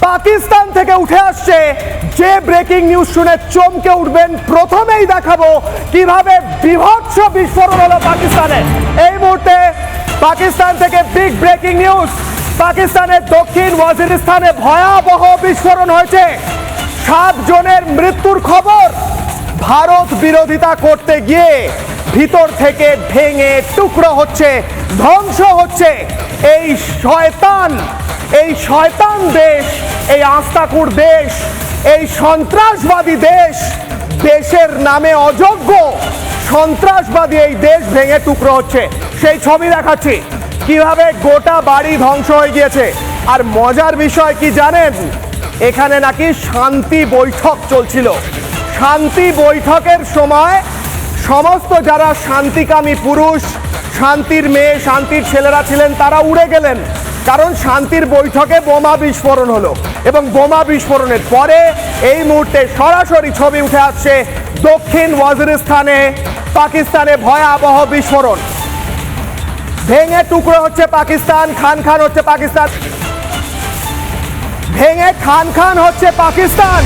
পাকিস্তান থেকে উঠে আসছে যে ব্রেকিং নিউজ শুনে চমকে উঠবেন। প্রথমেই দেখাবো কিভাবে বিভৎস বিস্ফোরণ হলো পাকিস্তানে। এই মুহূর্তে পাকিস্তান থেকে বিগ ব্রেকিং নিউজ। পাকিস্তানের দক্ষিণ ওয়াজিরিস্তানে ভয়াবহ বিস্ফোরণ হয়েছে। 7 জনের মৃত্যুর খবর। ভারত বিরোধিতা করতে গিয়ে ভিতর থেকে ভেঙে টুকরো হচ্ছে, ধ্বংস হচ্ছে এই শয়তান দেশ, এই আস্তাকুর দেশ, এই সন্ত্রাসবাদী দেশ, দেশের নামে অযোগ্য সন্ত্রাসবাদী এই দেশ ভেঙে টুকরো হচ্ছে। সেই ছবি দেখাচ্ছি কিভাবে গোটা বাড়ি ধ্বংস হয়ে গিয়েছে। আর মজার বিষয় কি জানেন, এখানে নাকি শান্তি বৈঠক চলছিল। শান্তি বৈঠকের সময় সমস্ত যারা শান্তিকামী পুরুষ, শান্তির মেয়ে, শান্তির ছেলেরা ছিলেন তারা উড়ে গেলেন, কারণ শান্তির বৈঠকে বোমা বিস্ফোরণ হলো। এবং বোমা বিস্ফোরণের পরে এই মুহূর্তে সরাসরি ছবি উঠে আসছে দক্ষিণ ওয়াজিরিস্তানে পাকিস্তানে ভয়াবহ বিস্ফোরণ। ভেঙে টুকরো হচ্ছে পাকিস্তান, খান খান হচ্ছে পাকিস্তান, ভেঙে খান খান হচ্ছে পাকিস্তান।